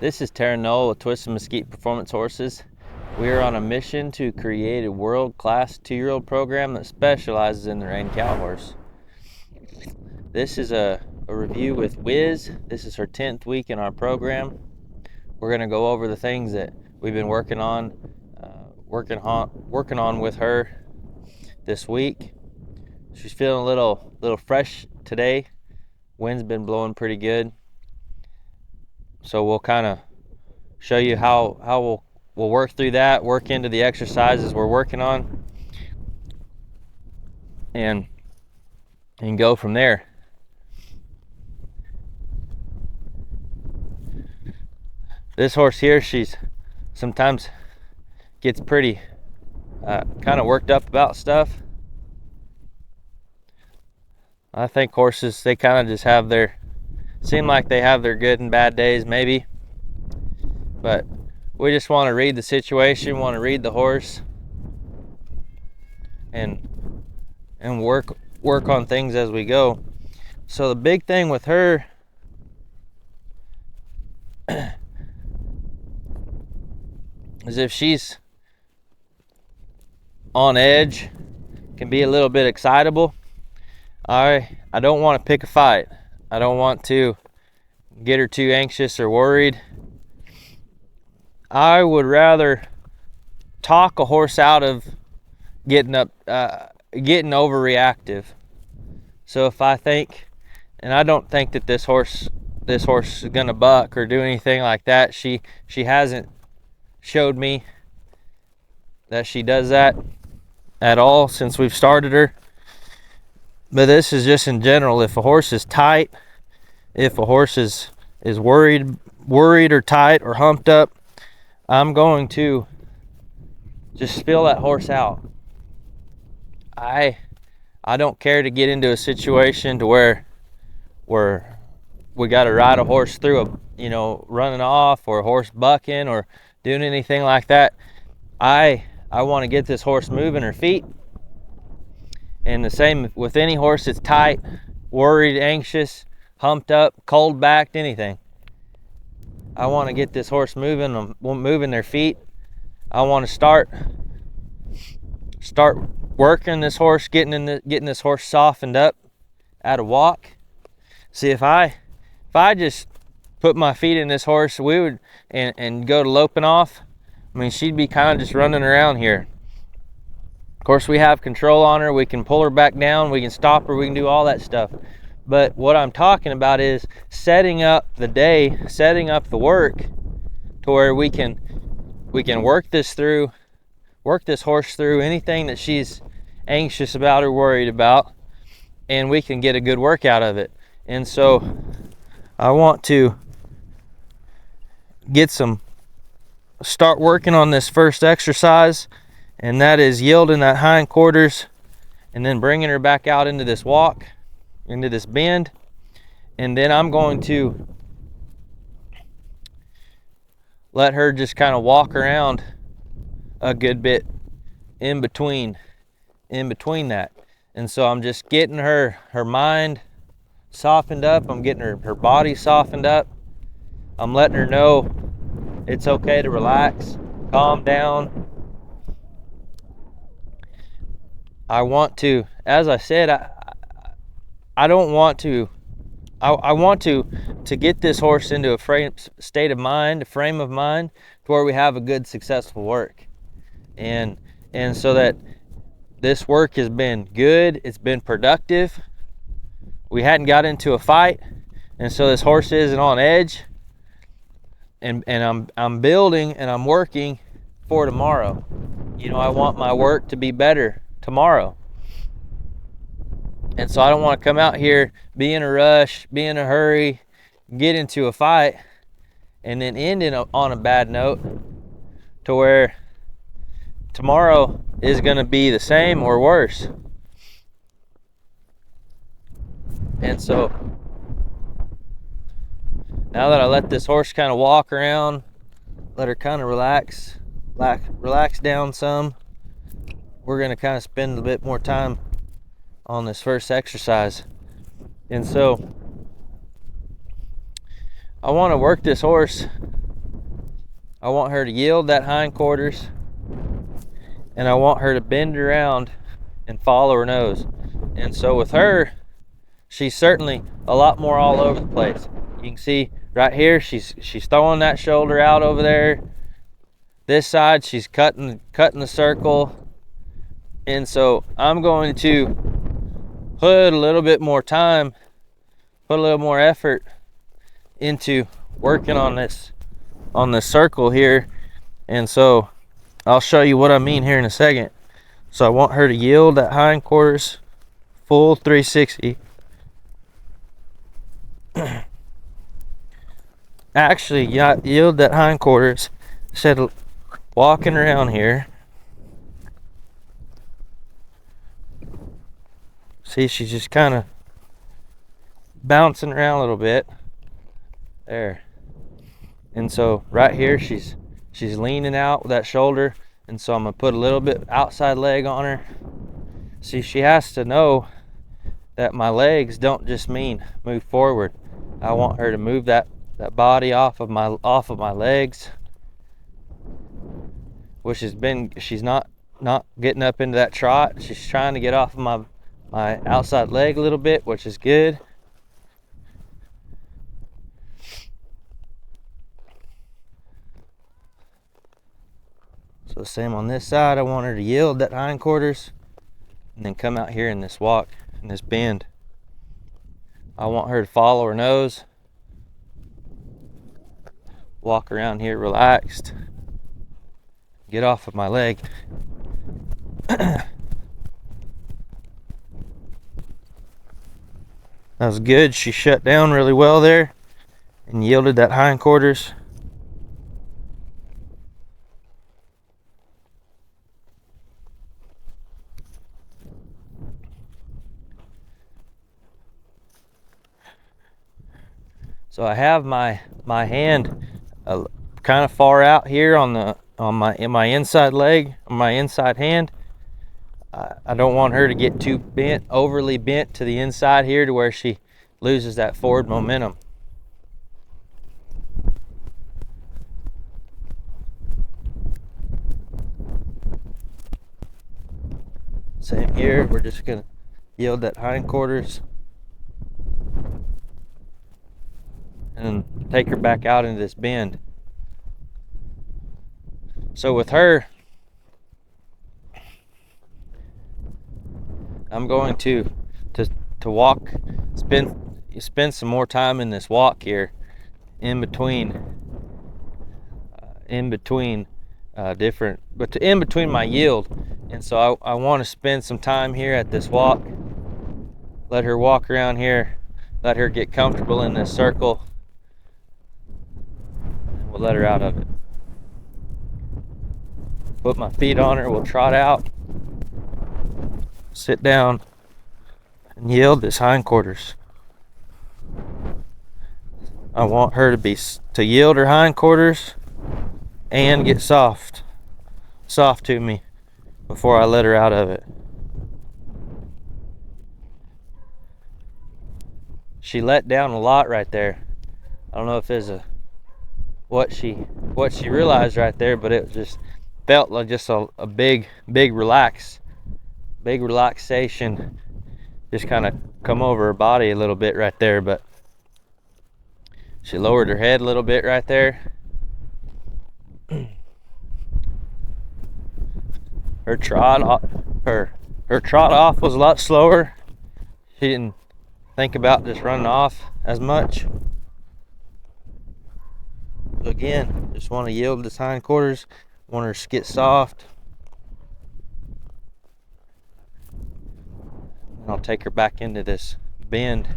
This is Tarron with Twisted Mesquite Performance Horses. We are on a mission to create a world-class 2-year-old program that specializes in the rein cow horse. This is a review with Whiz. This is her 10th week in our program. We're going to go over the things that we've been working on with her this week. She's feeling a little fresh today. Wind's been blowing pretty good. So we'll kind of show you how we'll work through that, work into the exercises we're working on, and go from there. This horse here, she's sometimes gets pretty kind of worked up about stuff. I think horses, they kind of just have seem like they have their good and bad days maybe, but we just want to read the situation, want to read the horse, and work on things as we go. So the big thing with her is if she's on edge, can be a little bit excitable. I don't want to pick a fight. I don't want to get her too anxious or worried. I would rather talk a horse out of getting overreactive. So if I think, and I don't think that this horse is gonna buck or do anything like that. She hasn't showed me that she does that at all since we've started her. But this is just in general. If a horse is tight, if a horse is worried or tight or humped up, I'm going to just spill that horse out. I don't care to get into a situation to where we got to ride a horse through running off, or a horse bucking or doing anything like that. I want to get this horse moving her feet. And the same with any horse that's tight, worried, anxious, humped up, cold backed, anything. I want to get this horse moving their feet. I want to start working this horse, getting this horse softened up at a walk. See, if I just put my feet in this horse, we would and go to loping off, I mean, she'd be kind of just running around here. Of course, we have control on her. We can pull her back down. We can stop her. We can do all that stuff. But what I'm talking about is setting up the day, setting up the work to where we can work this horse through anything that she's anxious about or worried about, and we can get a good work out of it. And so I want to start working on this first exercise, and that is yielding that hindquarters and then bringing her back out into this walk, into this bend. And then I'm going to let her just kind of walk around a good bit in between that. And so I'm just getting her mind softened up. I'm getting her body softened up. I'm letting her know it's okay to relax, calm down. I want to, as I said, I want to get this horse into a frame of mind to where we have a good, successful work. And so that this work has been good, it's been productive. We hadn't got into a fight, and so this horse isn't on edge. And I'm building and I'm working for tomorrow. I want my work to be better tomorrow. And so I don't want to come out here, be in a rush, be in a hurry, get into a fight, and then end on a bad note. to where tomorrow is going to be the same or worse. And so now that I let this horse kind of walk around, let her kind of relax down some, we're going to kind of spend a bit more time on this first exercise. And so I want to work this horse. I want her to yield that hindquarters, and I want her to bend around and follow her nose. And so with her, she's certainly a lot more all over the place. You can see right here, she's throwing that shoulder out over there. This side, she's cutting the circle. And so I'm going to put a little bit more time, put a little more effort into working on this circle here. And so I'll show you what I mean here in a second. So I want her to yield that hindquarters full 360. Actually, yield that hindquarters instead of walking around here. See, she's just kind of bouncing around a little bit there. And so right here, she's leaning out with that shoulder. And so I'm gonna put a little bit outside leg on her. See, she has to know that my legs don't just mean move forward. I want her to move that body off of my legs, which has been, she's not getting up into that trot. She's trying to get off of my outside leg a little bit, which is good. So same on this side. I want her to yield that hindquarters and then come out here in this walk, in this bend. I want her to follow her nose, walk around here relaxed, get off of my leg. That was good. She shut down really well there and yielded that hindquarters. So I have my hand kind of far out here on my inside leg, on my inside hand. I don't want her to get too bent, overly bent to the inside here to where she loses that forward momentum. Same here, we're just gonna yield that hindquarters and take her back out into this bend. So with her, I'm going to walk, spend some more time in this walk here, in between my yield. And so I want to spend some time here at this walk, let her walk around here, let her get comfortable in this circle, and we'll let her out of it. Put my feet on her, we'll trot out, sit down, and yield this hindquarters. I want her to yield her hindquarters and get soft to me before I let her out of it. She let down a lot right there. I don't know if there's what she realized right there, but it just felt like just a big relaxation just kind of come over her body a little bit right there. But she lowered her head a little bit right there. Her trot off was a lot slower. She didn't think about just running off as much. So again, just want to yield this hindquarters, want her to get soft. And I'll take her back into this bend.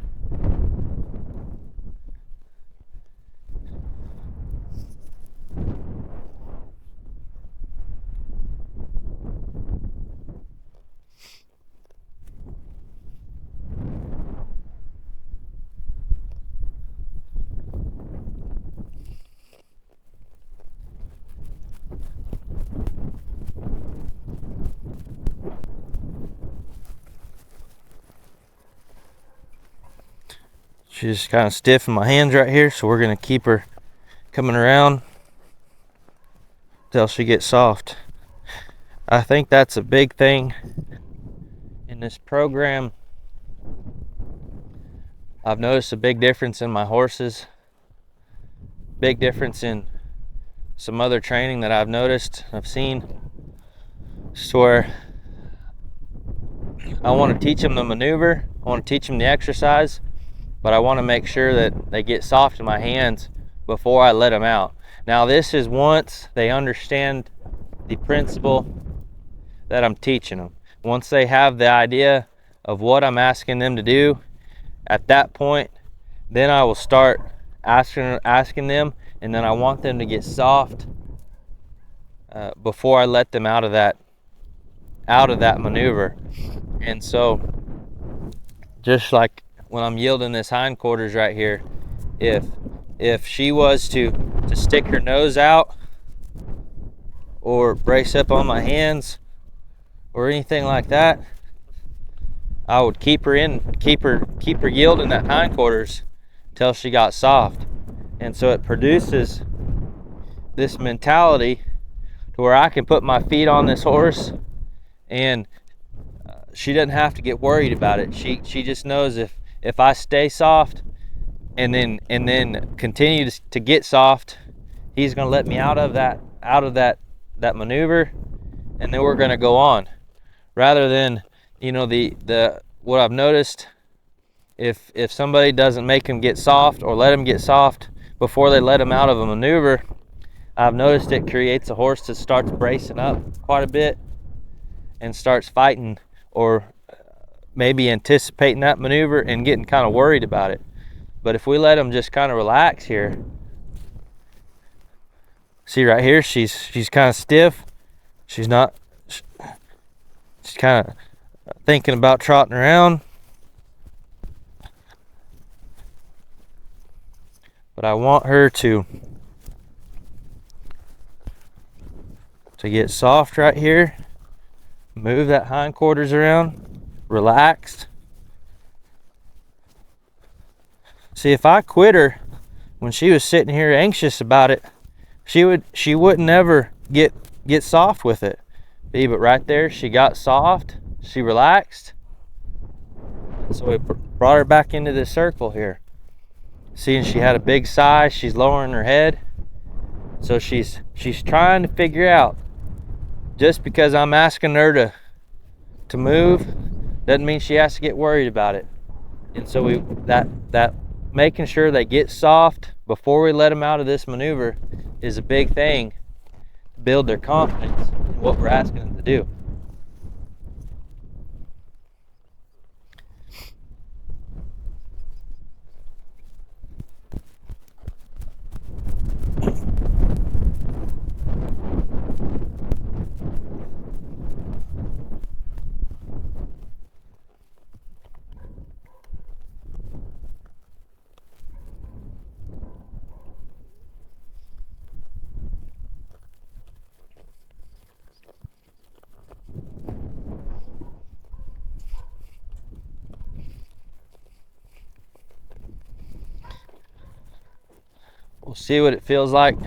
She's kind of stiff in my hands right here, so we're going to keep her coming around till she gets soft. I think that's a big thing in this program. I've noticed a big difference in my horses, big difference in some other training that I've noticed, I've seen, to where I want to teach them the maneuver, I want to teach them the exercise, but I want to make sure that they get soft in my hands before I let them out. Now this is once they understand the principle that I'm teaching them. Once they have the idea of what I'm asking them to do, at that point, then I will start asking them, and then I want them to get soft before I let them out of that maneuver. And so, just like when I'm yielding this hindquarters right here, if she was to stick her nose out or brace up on my hands or anything like that, I would keep her yielding that hindquarters till she got soft. And so it produces this mentality to where I can put my feet on this horse, and she doesn't have to get worried about it. She just knows if I stay soft and then continue to get soft, he's going to let me out of that maneuver, and then we're going to go on. Rather than, the what I've noticed, if somebody doesn't make him get soft or let him get soft before they let him out of a maneuver, I've noticed it creates a horse that starts bracing up quite a bit and starts fighting, or maybe anticipating that maneuver and getting kind of worried about it. But if we let them just kind of relax here, see right here, she's kind of stiff. She's kind of thinking about trotting around. But I want her to get soft right here. Move that hindquarters around, relaxed. See, if I quit her when she was sitting here anxious about it, she wouldn't ever get soft with it. See, but right there, she got soft, she relaxed. So we brought her back into this circle here. Seeing she had a big sigh, she's lowering her head. So she's trying to figure out, just because I'm asking her to move doesn't mean she has to get worried about it. And so that making sure they get soft before we let them out of this maneuver is a big thing to build their confidence in what we're asking them to do. We'll see what it feels like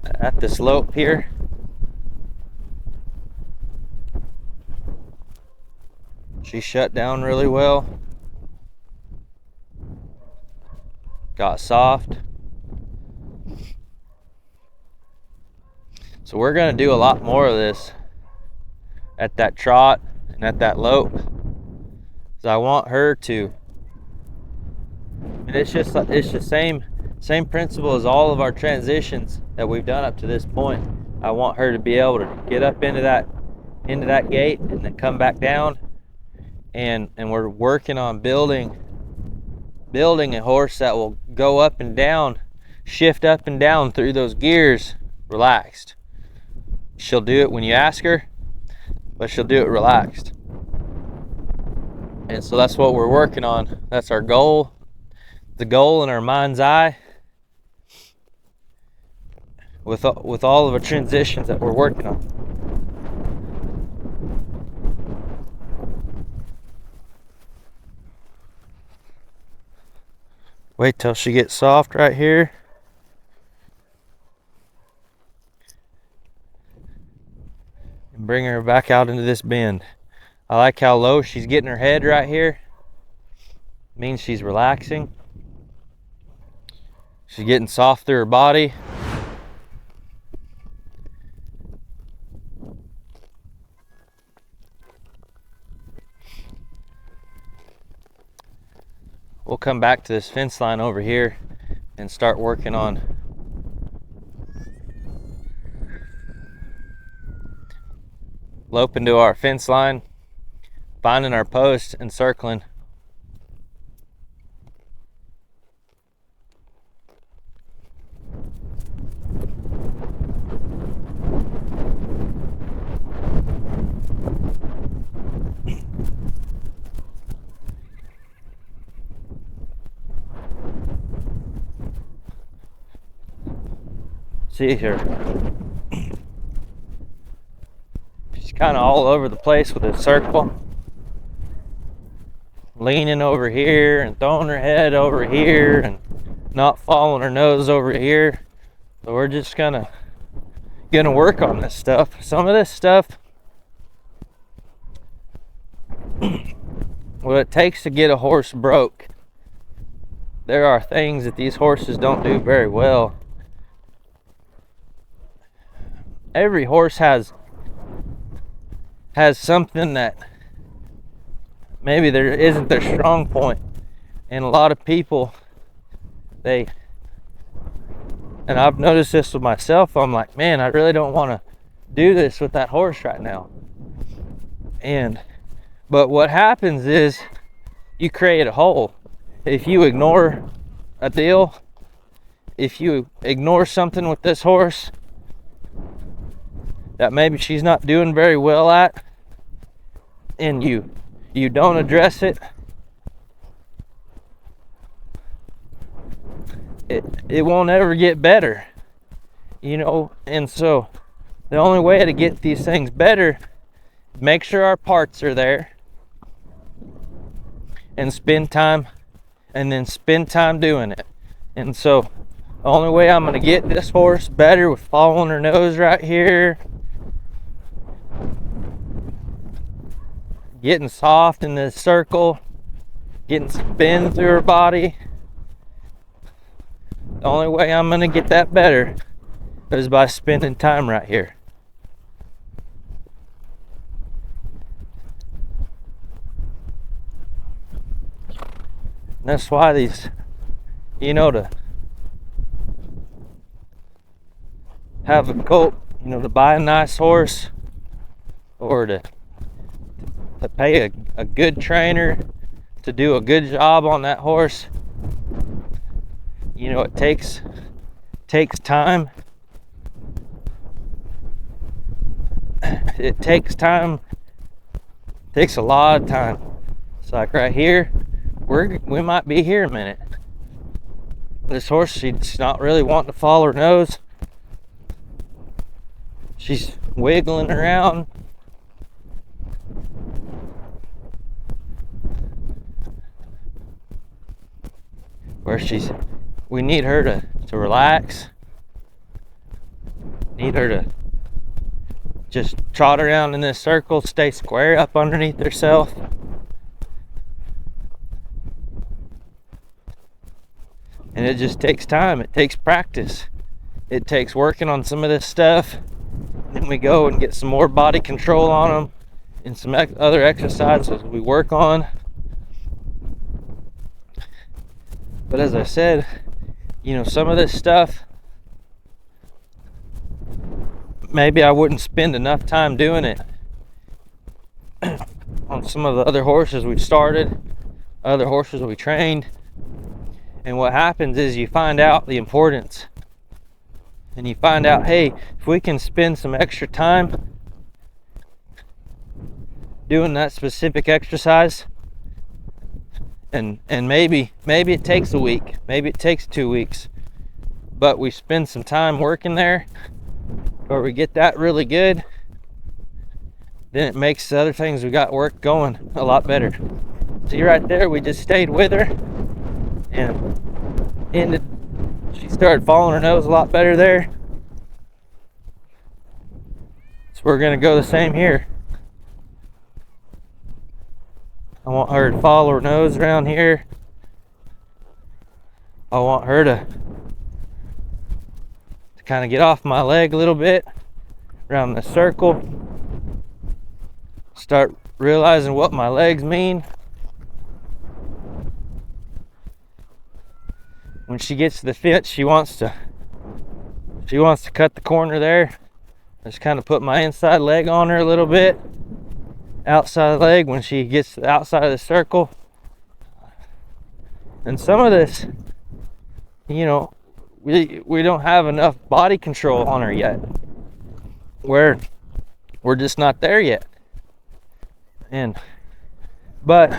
at the slope here. She shut down really well. Got soft. So we're going to do a lot more of this at that trot and at that lope. So I want her to, and it's the same principle as all of our transitions that we've done up to this point. I want her to be able to get up into that gate and then come back down, and we're working on building a horse that will go up and down, shift up and down through those gears relaxed. She'll do it when you ask her, but she'll do it relaxed. And so that's what we're working on. That's our goal. The goal in our mind's eye with all of our transitions that we're working on. Wait till she gets soft right here. And bring her back out into this bend. I like how low she's getting her head right here. Means she's relaxing. She's getting soft through her body. We'll come back to this fence line over here and start working on loping to our fence line, finding our post and circling. See here. She's kind of all over the place with this circle. Leaning over here and throwing her head over here and not following her nose over here. So we're just gonna work on this stuff. Some of this stuff, what it takes to get a horse broke, there are things that these horses don't do very well. Every horse has something that maybe there isn't their strong point, and a lot of people, and I've noticed this with myself, I'm like, man, I really don't want to do this with that horse right now. But what happens is you create a hole. If you ignore a deal, if you ignore something with this horse that maybe she's not doing very well at, and you don't address it, it won't ever get better, you know. And so the only way to get these things better, make sure our parts are there and spend time doing it. And so the only way I'm going to get this horse better with following her nose right here, getting soft in this circle, getting some bend through her body. The only way I'm gonna get that better is by spending time right here. And that's why these, you know, to have a colt, you know, to buy a nice horse or to pay a good trainer to do a good job on that horse, you know, it takes time. It takes time. It takes a lot of time. It's like right here, we might be here a minute. This horse, she's not really wanting to follow her nose. She's wiggling around. Where we need her to relax. Need her to just trot around in this circle, stay square up underneath herself. And it just takes time. It takes practice. It takes working on some of this stuff. Then we go and get some more body control on them and some other exercises we work on. But as I said, you know, some of this stuff, maybe I wouldn't spend enough time doing it on some of the other horses we've started, other horses we trained. And what happens is you find out the importance. And you find out, hey, if we can spend some extra time doing that specific exercise, and maybe it takes a week, maybe it takes 2 weeks, but we spend some time working there, or we get that really good, then it makes the other things we got work going a lot better. See right there, we just stayed with her, and ended, she started following her nose a lot better there. So we're gonna go the same here. I want her to follow her nose around here. I want her to kind of get off my leg a little bit around the circle. Start realizing what my legs mean. When she gets to the fence, she wants to cut the corner there. Just kind of put my inside leg on her a little bit. Outside leg when she gets to the outside of the circle. And some of this, you know, we don't have enough body control on her yet. We're just not there yet. But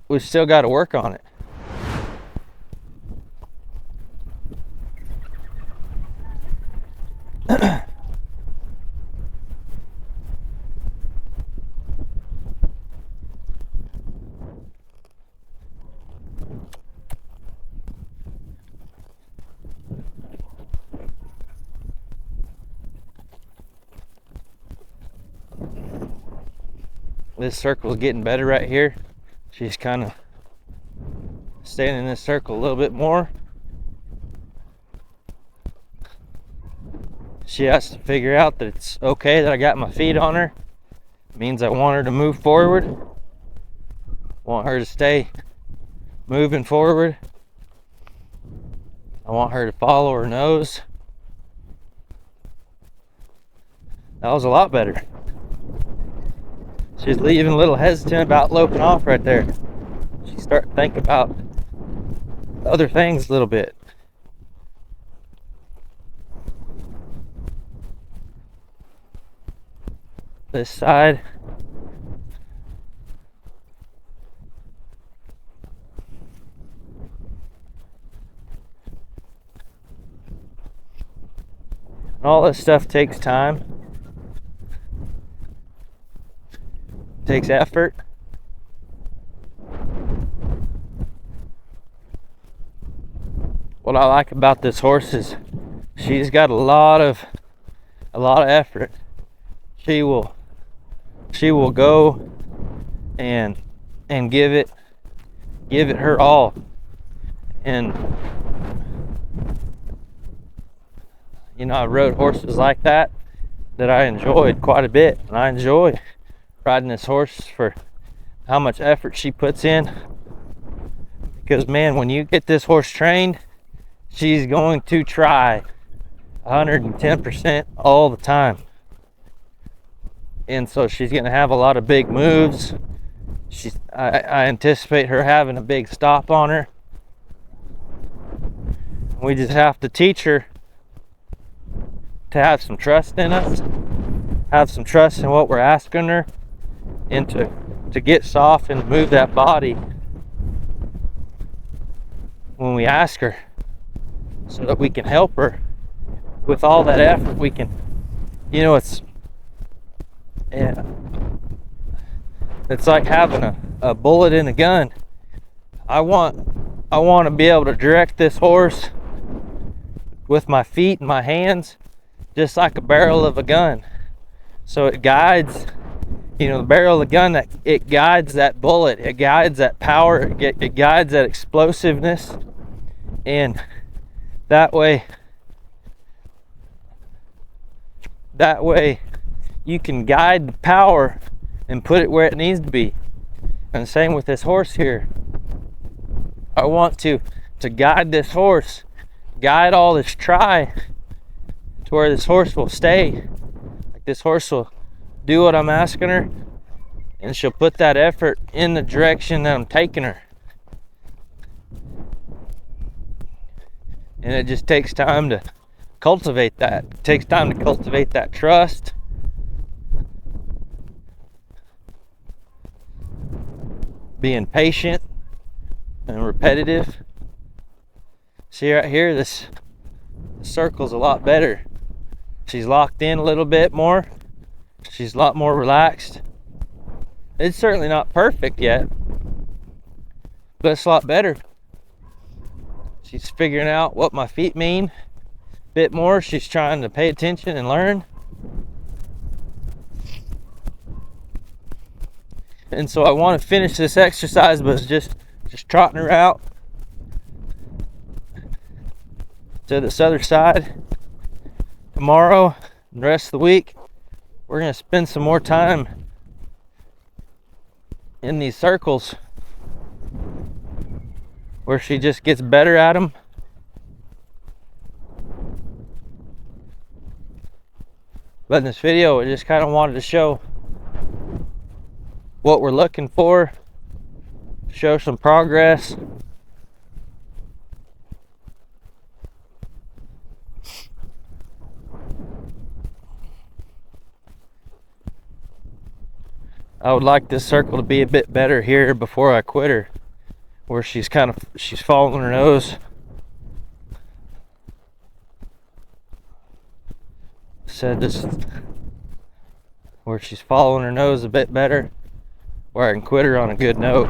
we've still got to work on it. This circle is getting better right here. She's kind of staying in this circle a little bit more. She has to figure out that it's okay that I got my feet on her. It means I want her to move forward. Want her to stay moving forward. I want her to follow her nose. That was a lot better. She's leaving a little hesitant about loping off right there. She's starting to think about other things a little bit. This side. And all this stuff takes time. Takes effort. What I like about this horse is she's got a lot of effort. She will go and give it her all. And you know, I rode horses like that I enjoyed quite a bit, and I enjoy riding this horse for how much effort she puts in. Because man, when you get this horse trained, she's going to try 110% all the time. And so she's going to have a lot of big moves. I anticipate her having a big stop on her. We just have to teach her to have some trust in us, have some trust in what we're asking her, and to get soft and move that body when we ask her, so that we can help her with all that effort. We can, you know, it's like having a bullet in a gun. I want to be able to direct this horse with my feet and my hands, just like a barrel of a gun. So it guides, you know, the barrel of the gun, that it guides that bullet, it guides that power, it guides that explosiveness. And that way you can guide the power and put it where it needs to be. And same with this horse here. I want to guide this horse, guide all this try to where this horse will stay. Like this horse will do what I'm asking her, and she'll put that effort in the direction that I'm taking her. And it just takes time to cultivate that. It takes time to cultivate that trust. Being patient and repetitive. See right here, this circle's a lot better. She's locked in a little bit more. She's a lot more relaxed. It's certainly not perfect yet, but it's a lot better. She's figuring out what my feet mean a bit more. She's trying to pay attention and learn. And so I want to finish this exercise, but it's just trotting her out to this other side. Tomorrow and the rest of the week, we're going to spend some more time in these circles where she just gets better at them. But in this video, I just kind of wanted to show what we're looking for, show some progress. I would like this circle to be a bit better here before I quit her, where she's following her nose. Said this where she's following her nose a bit better, where I can quit her on a good note.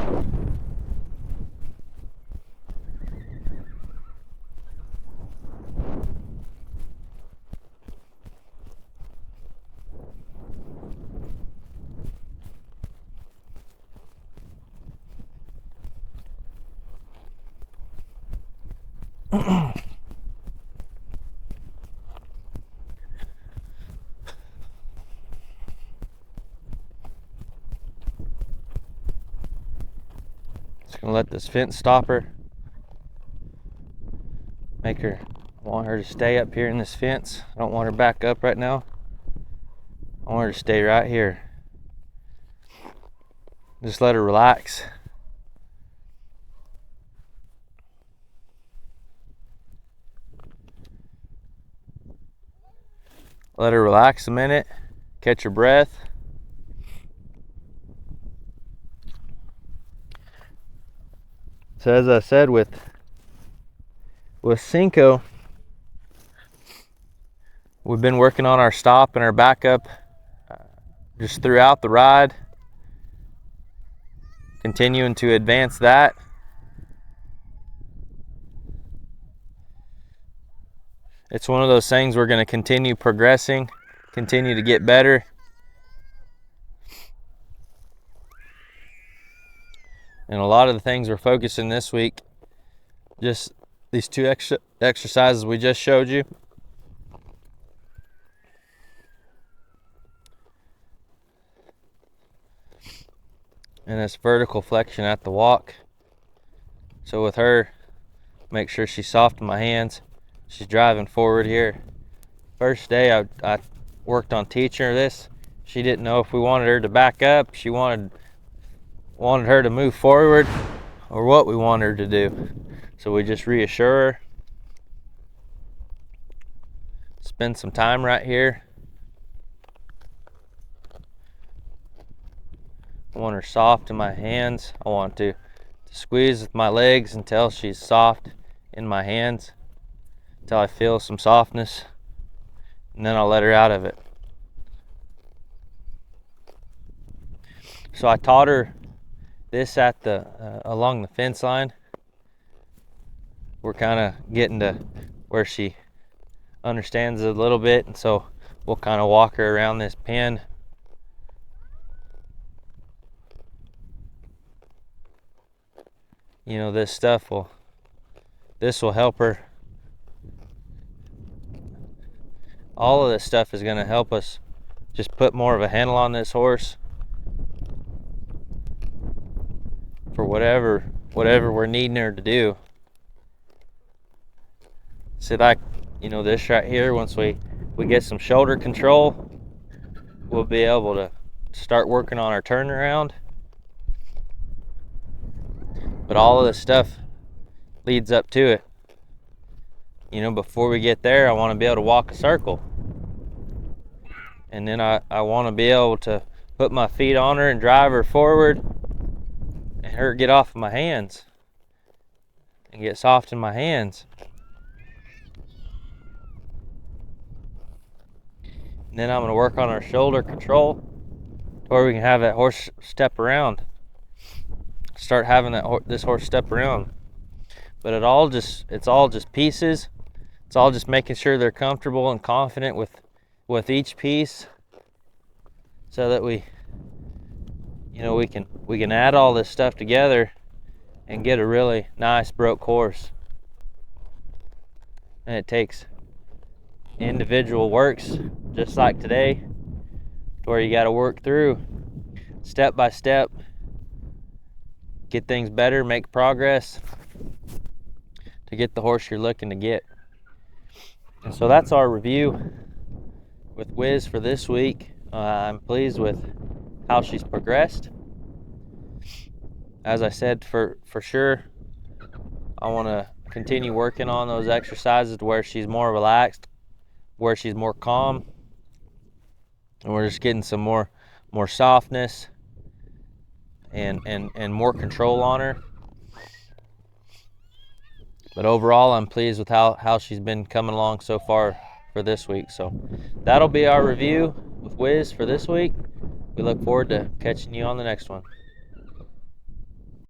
Just gonna let this fence stop her. I want her to stay up here in this fence. I don't want her back up right now. I want her to stay right here. Just let her relax. Let her relax a minute, catch her breath. So as I said, with Cinco, we've been working on our stop and our backup just throughout the ride, continuing to advance that. It's one of those things we're going to continue progressing, continue to get better. And a lot of the things we're focusing this week, just these two extra exercises we just showed you. And this vertical flexion at the walk. So with her, make sure she's soft in my hands. She's driving forward here. First day I worked on teaching her this. She didn't know if we wanted her to back up. She wanted her to move forward, or what we want her to do. So we just reassure her. Spend some time right here. I want her soft in my hands. I want to squeeze with my legs until she's soft in my hands, until I feel some softness, and then I'll let her out of it. So I taught her this at the along the fence line. We're kind of getting to where she understands it a little bit, and so we'll kind of walk her around this pen. You know, this will help her. All of this stuff is going to help us just put more of a handle on this horse for whatever we're needing her to do. So like, you know, this right here, once we get some shoulder control, we'll be able to start working on our turnaround. But all of this stuff leads up to it. You know, before we get there, I want to be able to walk a circle. And then I want to be able to put my feet on her and drive her forward, and her get off of my hands and get soft in my hands. And then I'm going to work on our shoulder control to where we can have that horse step around. Start having this horse step around. but it's all just pieces. It's all just making sure they're comfortable and confident with each piece, so that we can add all this stuff together and get a really nice broke horse. And it takes individual works, just like today, to where you got to work through step by step, get things better, make progress to get the horse you're looking to get. And so that's our review with Whiz for this week. I'm pleased with how she's progressed. As I said, for sure, I want to continue working on those exercises to where she's more relaxed, where she's more calm, and we're just getting some more softness and more control on her. But overall, I'm pleased with how she's been coming along so far for this week. So that'll be our review with Whiz for this week. We look forward to catching you on the next one.